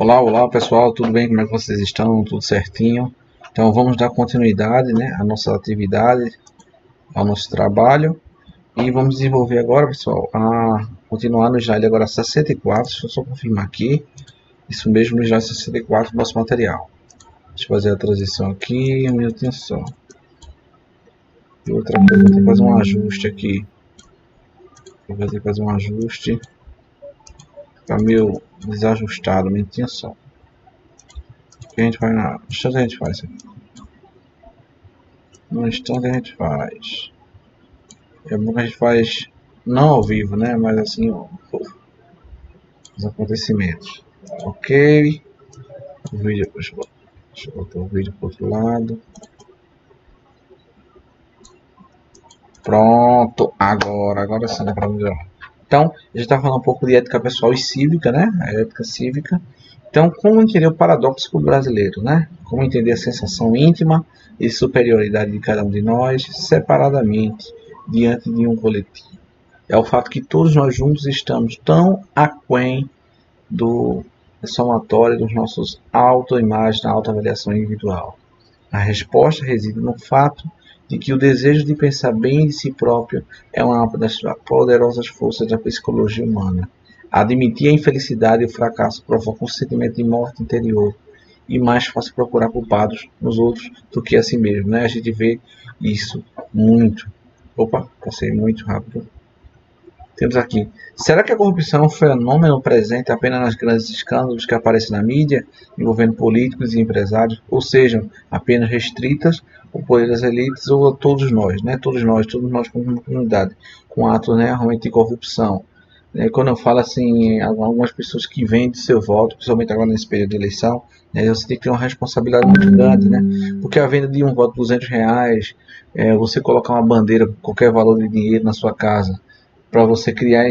Olá, olá pessoal, tudo bem? Como é que vocês estão? Tudo certinho? Então vamos dar continuidade, né, à nossa atividade, ao nosso trabalho e vamos desenvolver agora, pessoal, a continuar no slide agora 64. Deixa eu só confirmar aqui, isso mesmo, no slide 64 do nosso material. Deixa eu fazer a transição aqui, um minutinho só. E outra coisa, vou ter que fazer um ajuste aqui. Vou ter que fazer um ajuste. Tá meio desajustado, um minutinho só. O que a gente faz na... No instante a gente faz aqui. No instante a gente faz. É bom que a gente faz não ao vivo, né? Mas assim, ó, os acontecimentos. Ok. O vídeo, deixa eu botar o vídeo para o outro lado. Pronto. Agora sim dá para melhorar. Então, a gente está falando um pouco de ética pessoal e cívica, né? A ética cívica. Então, como entender o paradoxo brasileiro, né? Como entender a sensação íntima e superioridade de cada um de nós, separadamente, diante de um coletivo. É o fato que todos nós juntos estamos tão aquém do somatório dos nossos autoimagens, da autoavaliação individual. A resposta reside no fato de que o desejo de pensar bem de si próprio é uma das poderosas forças da psicologia humana. Admitir a infelicidade e o fracasso provoca um sentimento de morte interior e mais fácil procurar culpados nos outros do que a si mesmo, né? A gente vê isso muito. Opa, passei muito rápido. Temos aqui. Será que a corrupção é um fenômeno presente apenas nos grandes escândalos que aparecem na mídia, envolvendo políticos e empresários, ou sejam, apenas restritas ao poder das elites ou a todos nós, né? Todos nós como comunidade, com atos, né, realmente de corrupção. Quando eu falo assim, algumas pessoas que vendem seu voto, principalmente agora nesse período de eleição, né, você tem que ter uma responsabilidade muito grande, né? Porque a venda de um voto de R$200, você colocar uma bandeira com qualquer valor de dinheiro na sua casa, para você criar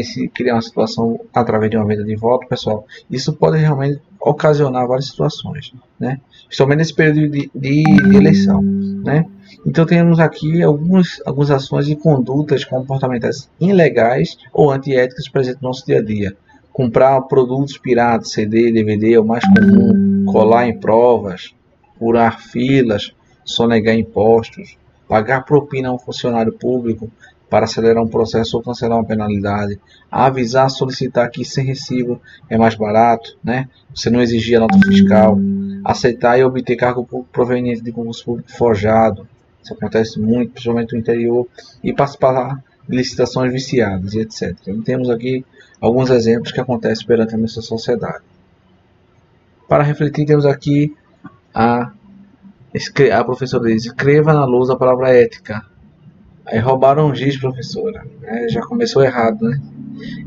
uma situação através de uma venda de voto, pessoal, isso pode realmente ocasionar várias situações, né? Principalmente nesse período de eleição, né? Então temos aqui algumas ações e condutas comportamentais ilegais ou antiéticas presentes no nosso dia a dia. Comprar produtos piratas, CD, DVD é o mais comum, colar em provas, furar filas, sonegar impostos, pagar propina a um funcionário público para acelerar um processo ou cancelar uma penalidade, avisar, solicitar que sem recibo é mais barato, né? Você não exigir a nota fiscal, aceitar e obter cargo público proveniente de concurso público forjado, isso acontece muito, principalmente no interior, e participar de licitações viciadas e etc. Então, temos aqui alguns exemplos que acontecem perante a nossa sociedade. Para refletir, temos aqui a professora diz: escreva na lousa a palavra ética. Aí roubaram um giz, professora. Já começou errado, né?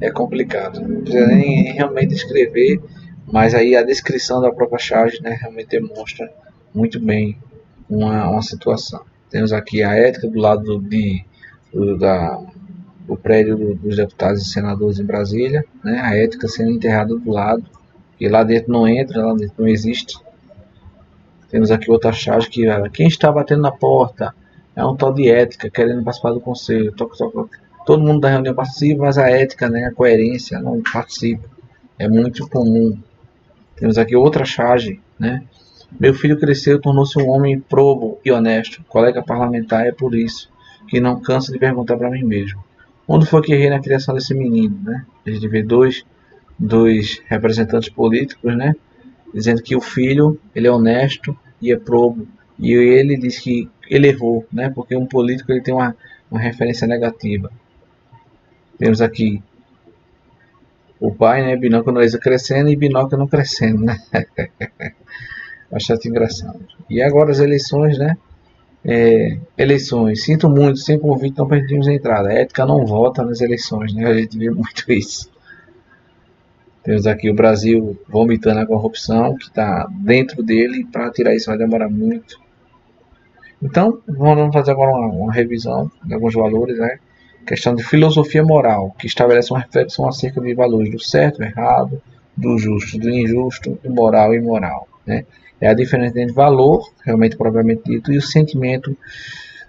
É complicado. Não precisa nem realmente escrever, mas aí a descrição da própria charge, né, realmente demonstra muito bem uma situação. Temos aqui a ética do lado do prédio dos deputados e senadores em Brasília, né? A ética sendo enterrada do lado, e lá dentro não entra, lá dentro não existe. Temos aqui outra charge que quem está batendo na porta é um tal de ética, querendo participar do conselho. Todo mundo da reunião participa, mas a ética, né, a coerência, não participa. É muito comum. Temos aqui outra charge, né? Meu filho cresceu e tornou-se um homem probo e honesto. Colega parlamentar, é por isso que não canso de perguntar para mim mesmo: onde foi que errei na criação desse menino, né? A gente vê dois representantes políticos, né, dizendo que o filho, ele é honesto e é probo. E ele diz que ele errou, né? Porque um político ele tem uma referência negativa. Temos aqui o pai, né? Binóquio Noisa crescendo e Binóquio não crescendo, né? Bastante engraçado. E agora as eleições, né? Eleições. Sinto muito, sem convite não perdemos a entrada. A ética não vota nas eleições, né? A gente vê muito isso. Temos aqui o Brasil vomitando a corrupção que está dentro dele. Para tirar isso vai demorar muito. Então, vamos fazer agora uma revisão de alguns valores, né? Questão de filosofia moral, que estabelece uma reflexão acerca de valores do certo, errado, do justo, do injusto, do moral e imoral, né? É a diferença entre valor, realmente propriamente dito, e o sentimento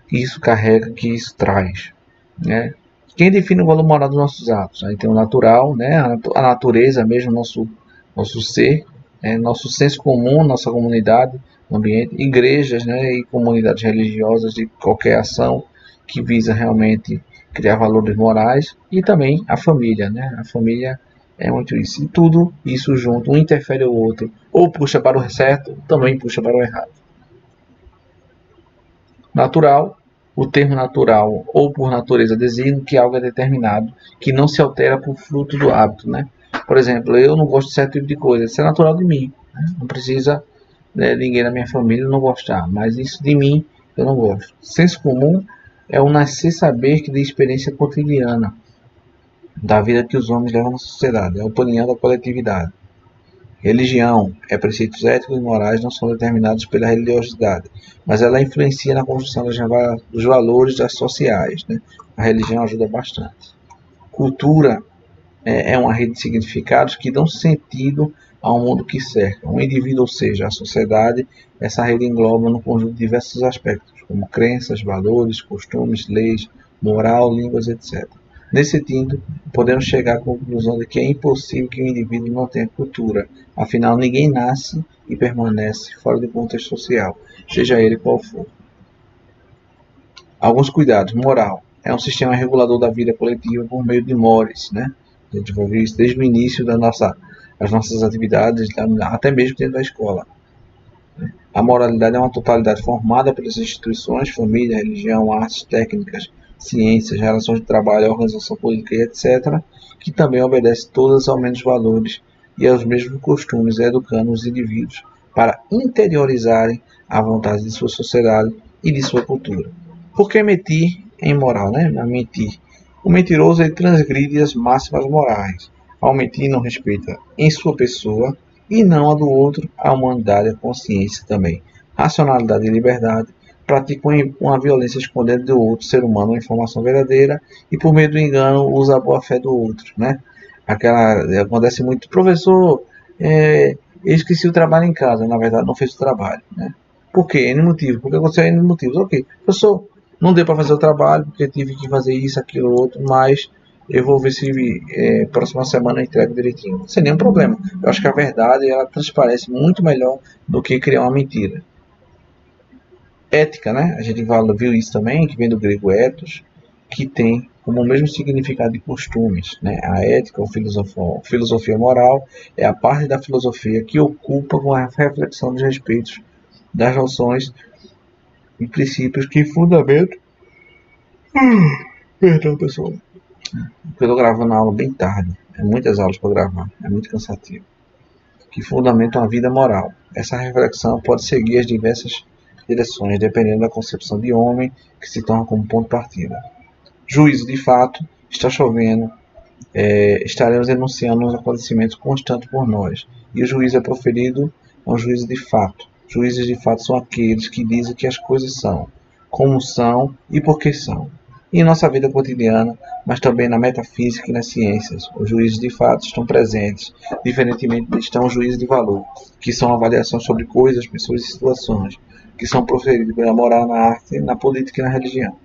que isso carrega, que isso traz, né? Quem define o valor moral dos nossos atos? Aí tem o natural, né? A natureza mesmo, nosso ser, nosso senso comum, nossa comunidade, ambiente, igrejas, né, e comunidades religiosas de qualquer ação que visa realmente criar valores morais, e também a família, né? A família é muito isso. E tudo isso junto, um interfere o outro, ou puxa para o certo, também puxa para o errado. Natural, o termo natural ou por natureza designa que algo é determinado, que não se altera por fruto do hábito, né? Por exemplo, eu não gosto de certo tipo de coisa, isso é natural de mim, né? Não precisa, né, ninguém da minha família não gostar, mas isso de mim eu não gosto. Senso comum é o nascer saber que de experiência cotidiana da vida que os homens levam na sociedade, é a opinião da coletividade. Religião é preceitos éticos e morais não são determinados pela religiosidade, mas ela influencia na construção dos valores das sociais, né? A religião ajuda bastante. Cultura é uma rede de significados que dão sentido ao mundo que cerca. Um indivíduo, ou seja, a sociedade, essa rede engloba no conjunto de diversos aspectos, como crenças, valores, costumes, leis, moral, línguas, etc. Nesse sentido, podemos chegar à conclusão de que é impossível que um indivíduo não tenha cultura, afinal ninguém nasce e permanece fora do contexto social, seja ele qual for. Alguns cuidados. Moral é um sistema regulador da vida coletiva por meio de mores, né? A gente vai ver isso desde o início das nossas atividades, até mesmo dentro da escola. A moralidade é uma totalidade formada pelas instituições, família, religião, artes, técnicas, ciências, relações de trabalho, organização política e etc., que também obedece todas aos mesmos valores e aos mesmos costumes, educando os indivíduos para interiorizarem a vontade de sua sociedade e de sua cultura. Por que mentir é imoral, né? Mentir. O mentiroso ele transgride as máximas morais. Ao mentir não respeita em sua pessoa e não a do outro, a humanidade, a consciência também. Racionalidade e liberdade praticam uma violência escondendo do outro ser humano uma informação verdadeira e por meio do engano usa a boa fé do outro, né? Acontece muito, professor, eu esqueci o trabalho em casa, na verdade não fez o trabalho, né? Por quê? N motivo. Porque aconteceu N motivos. Ok, professor, não deu para fazer o trabalho porque tive que fazer isso, aquilo, outro, mas eu vou ver se próxima semana eu entrego direitinho. Sem nenhum problema. Eu acho que a verdade ela transparece muito melhor do que criar uma mentira. Ética, né? A gente viu isso também, que vem do grego ethos, que tem como o mesmo significado de costumes, né? A ética, ou filosofia moral, é a parte da filosofia que ocupa com a reflexão dos respeitos das noções e princípios que fundamentam. Perdão, pessoal. Eu estou gravando a aula bem tarde. É muitas aulas para gravar. É muito cansativo. Que fundamentam a vida moral. Essa reflexão pode seguir as diversas direções, dependendo da concepção de homem que se torna como ponto de partida. Juízo de fato. Está chovendo. Estaremos denunciando os acontecimentos constantes por nós. E o juízo é proferido, é um juízo de fato. Juízes de fato são aqueles que dizem que as coisas são, como são e por que são. E em nossa vida cotidiana, mas também na metafísica e nas ciências, os juízes de fato estão presentes. Diferentemente estão os juízes de valor, que são avaliações sobre coisas, pessoas e situações, que são proferidos pela moral, na arte, na política e na religião.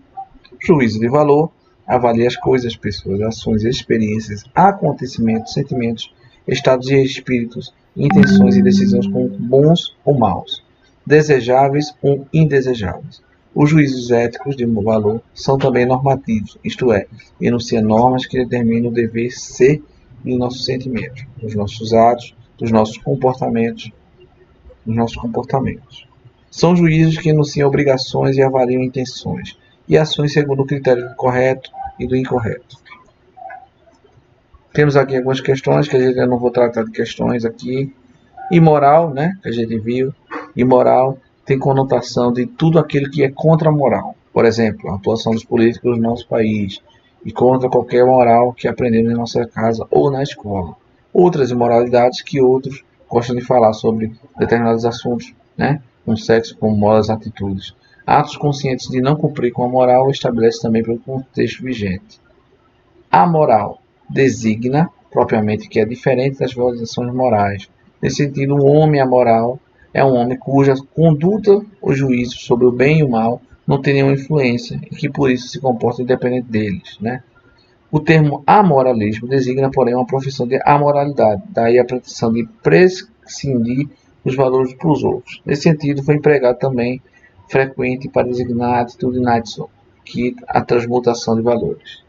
Juízo de valor avalia as coisas, pessoas, ações, experiências, acontecimentos, sentimentos, estados de espíritos, intenções e decisões como bons ou maus, desejáveis ou indesejáveis. Os juízos éticos de valor são também normativos, isto é, enunciam normas que determinam o dever ser dos nossos sentimentos, dos nossos atos, dos nossos comportamentos. São juízes que enunciam obrigações e avaliam intenções e ações segundo o critério do correto e do incorreto. Temos aqui algumas questões que eu não vou tratar de questões aqui. Imoral, né, que a gente viu. Imoral tem conotação de tudo aquilo que é contra a moral. Por exemplo, a atuação dos políticos no nosso país e contra qualquer moral que aprendemos em nossa casa ou na escola. Outras imoralidades que outros gostam de falar sobre determinados assuntos, né, como sexo, como modas, atitudes. Atos conscientes de não cumprir com a moral estabelece também pelo contexto vigente. A moral designa, propriamente, que é diferente das violações morais. Nesse sentido, um homem amoral é um homem cuja conduta ou juízo sobre o bem e o mal não tem nenhuma influência e que por isso se comporta independente deles, né? O termo amoralismo designa, porém, uma profissão de amoralidade, daí a pretensão de cindir os valores para os outros. Nesse sentido, foi empregado também frequente para designar a atitude Knightson, que é a transmutação de valores.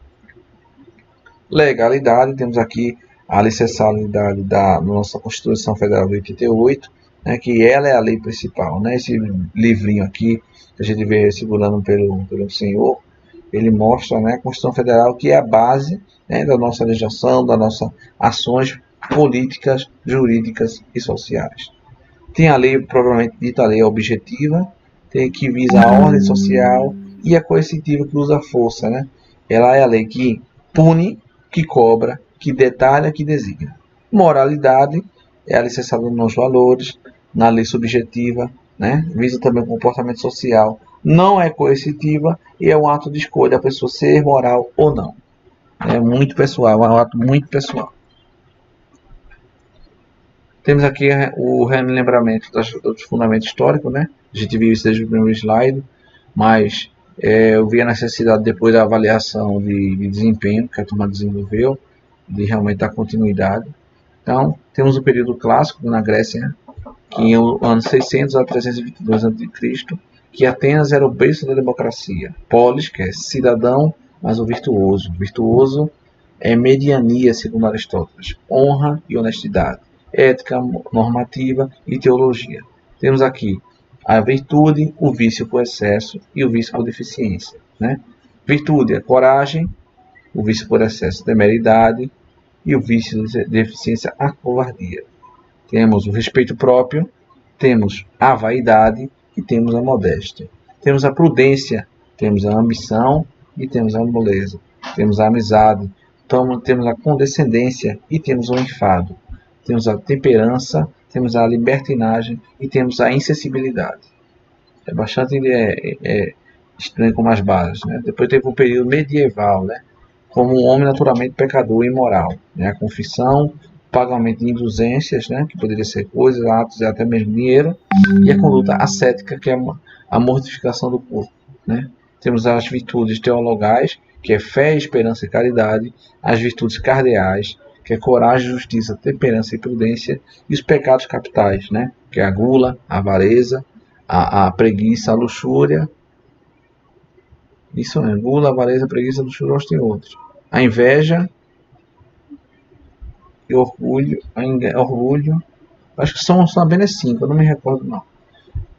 Legalidade, temos aqui a licencialidade da nossa Constituição Federal de 88, né, que ela é a lei principal. Né? Esse livrinho aqui, que a gente vê segurando pelo senhor, ele mostra, né, a Constituição Federal, que é a base, né, da nossa legislação, das nossas ações políticas, jurídicas e sociais. Tem a lei, provavelmente dita, a lei objetiva, tem que visa a ordem social, e a coercitiva, que usa a força. Né? Ela é a lei que pune, que cobra, que detalha, que designa. Moralidade é a licenciada nos valores, na lei subjetiva, né? Visa também o comportamento social, não é coercitiva e é um ato de escolha da pessoa ser moral ou não. É muito pessoal, é um ato muito pessoal. Temos aqui o relembramento dos fundamentos históricos, né? A gente viu isso desde o primeiro slide, mas eu vi a necessidade, depois da avaliação de desempenho que a turma desenvolveu, de realmente dar continuidade. Então, temos o período clássico na Grécia, que em anos 600 a 322 a.C., que Atenas era o berço da democracia. Polis, que é cidadão, mas o virtuoso. Virtuoso é mediania, segundo Aristóteles. Honra e honestidade. Ética, normativa e teologia. Temos aqui a virtude, o vício por excesso e o vício por deficiência. Né? Virtude é coragem, o vício por excesso é temeridade e o vício de deficiência a covardia. Temos o respeito próprio, temos a vaidade e temos a modéstia. Temos a prudência, temos a ambição e temos a moleza. Temos a amizade, temos a condescendência e temos o enfado. Temos a temperança, temos a libertinagem e temos a insensibilidade. É bastante estranho como as bases. Né? Depois teve o período medieval, né? Como um homem naturalmente pecador e imoral. Né? A confissão, pagamento de indulgências, né? Que poderia ser coisas, atos e até mesmo dinheiro, e a conduta ascética, que é a mortificação do corpo. Né? Temos as virtudes teologais, que é fé, esperança e caridade, as virtudes cardeais, que é coragem, justiça, temperança e prudência, e os pecados capitais, né? Que é a gula, a avareza, a preguiça, a luxúria. Isso é gula, avareza, preguiça, luxúria, tem outros. A inveja e orgulho, acho que são apenas 5, eu não me recordo não.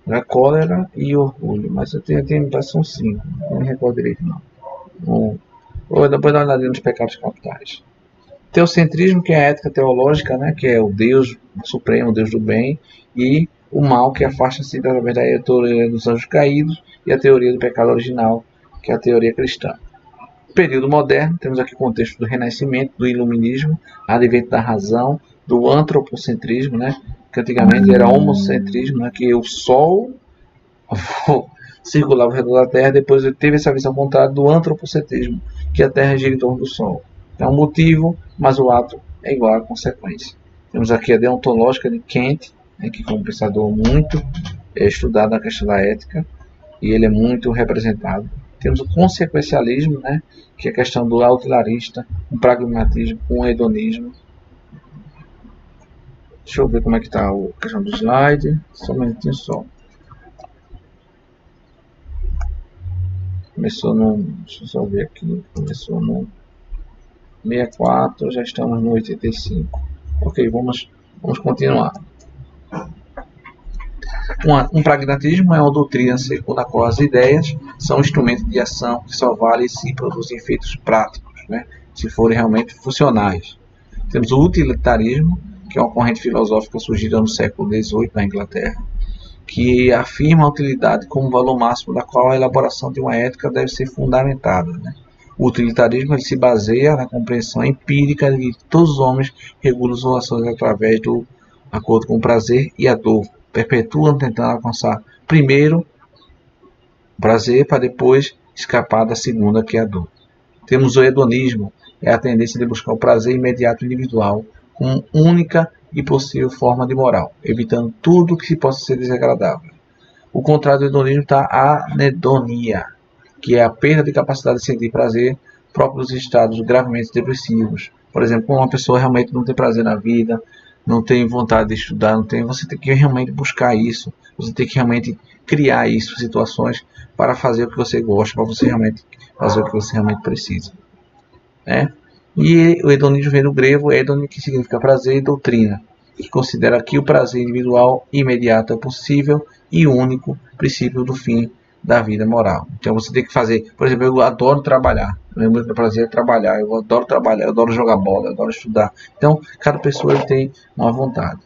A cólera e orgulho, mas eu tenho são 5, não me recordo direito não. Ou depois dá uma olhadinha nos pecados capitais. Teocentrismo, que é a ética teológica, né, que é o Deus supremo, o Deus do bem, e o mal, que afasta-se através da teoria dos anjos caídos e a teoria do pecado original, que é a teoria cristã. Período moderno, temos aqui o contexto do Renascimento, do Iluminismo, advento da razão, do antropocentrismo, né, que antigamente era homocentrismo, né, que o Sol circulava ao redor da Terra, depois teve essa visão contrária do antropocentrismo, que a Terra gira em torno do Sol. É um motivo, mas o ato é igual à consequência. Temos aqui a deontológica de Kant, né, que é um pensador muito estudado na questão da ética, e ele é muito representado. Temos o consequencialismo, né, que é a questão do utilitarista, um pragmatismo, um hedonismo. Deixa eu ver como é que está a questão do slide. Só um minutinho só. Começou no... Deixa eu só ver aqui. Começou no 64, já estamos no 85. Ok, vamos continuar. Um pragmatismo é uma doutrina segundo a qual as ideias são instrumentos de ação que só valem se produzem efeitos práticos, né? Se forem realmente funcionais. Temos o utilitarismo, que é uma corrente filosófica surgida no século XVIII na Inglaterra, que afirma a utilidade como valor máximo da qual a elaboração de uma ética deve ser fundamentada. Né? O utilitarismo ele se baseia na compreensão empírica de que todos os homens regulam suas ações através do acordo com o prazer e a dor, perpetuam tentando alcançar primeiro o prazer para depois escapar da segunda, que é a dor. Temos o hedonismo, é a tendência de buscar o prazer imediato individual como única e possível forma de moral, evitando tudo que possa ser desagradável. O contrário do hedonismo está a anedonia, que é a perda de capacidade de sentir prazer próprio dos estados gravemente depressivos. Por exemplo, quando uma pessoa realmente não tem prazer na vida, não tem vontade de estudar, não tem, você tem que realmente buscar isso, você tem que realmente criar isso, situações para fazer o que você gosta, para você realmente fazer o que você realmente precisa, né? E o hedonismo vem do grego hedon, que significa prazer, e doutrina, que considera que o prazer individual imediato é possível e único princípio do fim da vida moral. Então você tem que fazer, por exemplo, eu adoro trabalhar, meu prazer é trabalhar, eu adoro trabalhar, eu adoro jogar bola, eu adoro estudar. Então cada pessoa tem uma vontade.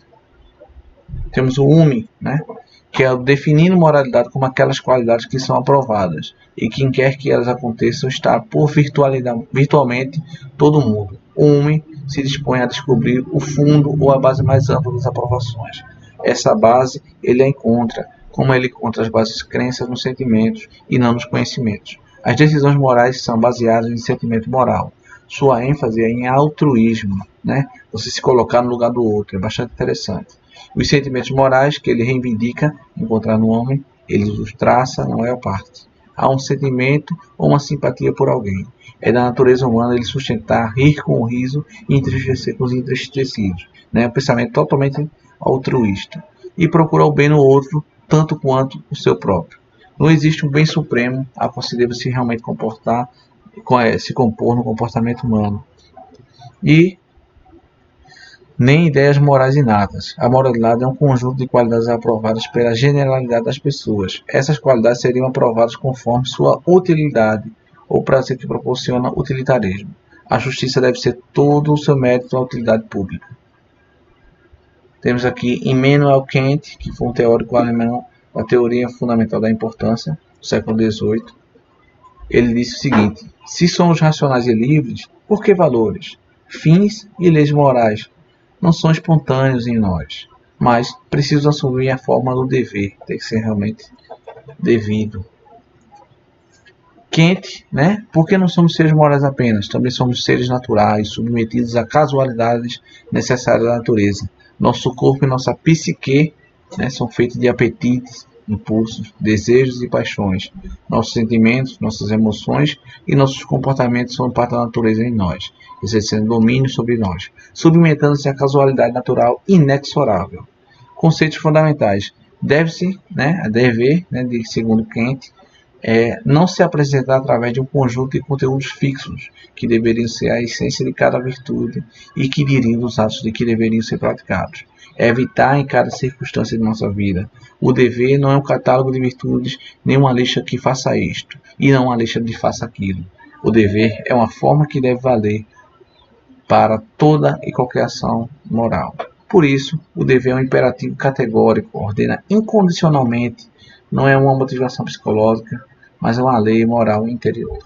Temos o UMI, né? Que é o definindo moralidade como aquelas qualidades que são aprovadas e quem quer que elas aconteçam está por virtualmente todo mundo. O UMI se dispõe a descobrir o fundo ou a base mais ampla das aprovações. Essa base ele a encontra, como ele encontra as bases crenças nos sentimentos e não nos conhecimentos. As decisões morais são baseadas em sentimento moral. Sua ênfase é em altruísmo, né? Você se colocar no lugar do outro, é bastante interessante. Os sentimentos morais que ele reivindica encontrar no homem, ele os traça na maior parte. Há um sentimento ou uma simpatia por alguém. É da natureza humana ele sustentar, rir com o riso e entristecer com os entristecidos. Né? Um pensamento totalmente altruísta. E procurar o bem no outro, tanto quanto o seu próprio. Não existe um bem supremo a qual se deva se realmente comportar, se compor no comportamento humano. E nem ideias morais inatas. A moralidade é um conjunto de qualidades aprovadas pela generalidade das pessoas. Essas qualidades seriam aprovadas conforme sua utilidade ou prazer que proporciona utilitarismo. A justiça deve ser todo o seu mérito à utilidade pública. Temos aqui Immanuel Kant, que foi um teórico alemão da teoria fundamental da importância, do século XVIII. Ele disse o seguinte: se somos racionais e livres, por que valores, fins e leis morais não são espontâneos em nós, mas precisam assumir a forma do dever, tem que ser realmente devido. Kant, né? Porque não somos seres morais apenas, também somos seres naturais, submetidos a casualidades necessárias da natureza. Nosso corpo e nossa psique, né, são feitos de apetites, impulsos, desejos e paixões. Nossos sentimentos, nossas emoções e nossos comportamentos são parte da natureza em nós, exercendo domínio sobre nós, submetendo-se à casualidade natural inexorável. Conceitos fundamentais. Deve-se, né, a dever, né, segundo Kant, não se apresentar através de um conjunto de conteúdos fixos, que deveriam ser a essência de cada virtude e que diriam os atos de que deveriam ser praticados. É evitar em cada circunstância de nossa vida. O dever não é um catálogo de virtudes, nem uma lista que faça isto, e não uma lista de faça aquilo. O dever é uma forma que deve valer para toda e qualquer ação moral. Por isso, o dever é um imperativo categórico, ordena incondicionalmente, não é uma motivação psicológica, mas é uma lei moral interior.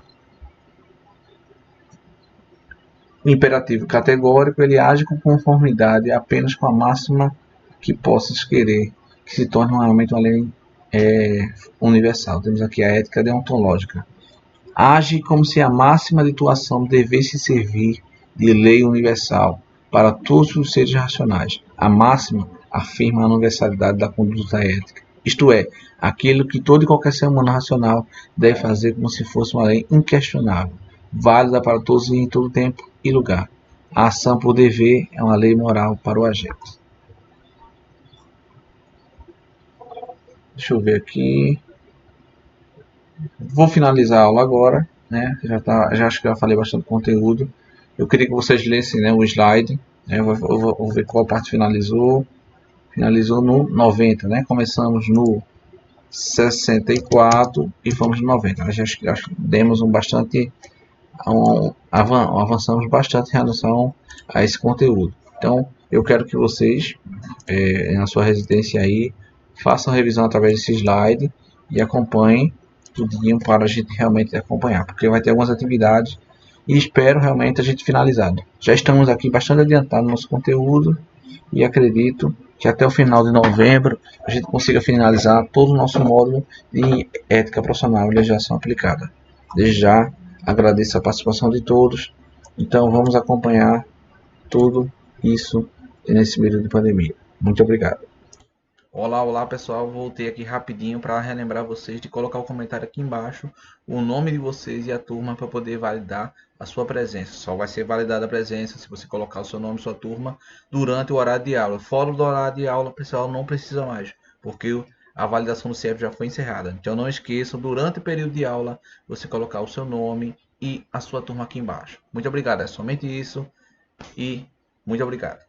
O imperativo categórico ele age com conformidade apenas com a máxima que possas querer, que se torne realmente uma lei universal. Temos aqui a ética deontológica. Age como se a máxima de tua ação devesse servir de lei universal para todos os seres racionais. A máxima afirma a universalidade da conduta ética. Isto é, aquilo que todo e qualquer ser humano racional deve fazer como se fosse uma lei inquestionável, válida para todos e em todo tempo e lugar. A ação por dever é uma lei moral para o agente. Deixa eu ver aqui. Vou finalizar a aula agora, né? Já acho que já falei bastante conteúdo. Eu queria que vocês lessem, né, o slide. Né? Eu vou ver qual parte finalizou. Finalizou no 90, né? Começamos no 64 e fomos no 90. Já demos avançamos bastante em relação a esse conteúdo. Então, eu quero que vocês, na sua residência aí, façam a revisão através desse slide e acompanhem tudinho para a gente realmente acompanhar, porque vai ter algumas atividades e espero realmente a gente finalizado. Já estamos aqui bastante adiantado no nosso conteúdo e acredito que até o final de novembro a gente consiga finalizar todo o nosso módulo de ética profissional e legislação aplicada. Desde já agradeço a participação de todos. Então vamos acompanhar tudo isso nesse período de pandemia. Muito obrigado. Olá, olá pessoal, voltei aqui rapidinho para relembrar vocês de colocar o comentário aqui embaixo, o nome de vocês e a turma para poder validar a sua presença. Só vai ser validada a presença se você colocar o seu nome e sua turma durante o horário de aula. Fora do horário de aula, pessoal, não precisa mais, porque a validação do CIEP já foi encerrada. Então não esqueçam, durante o período de aula, você colocar o seu nome e a sua turma aqui embaixo. Muito obrigado, é somente isso e muito obrigado.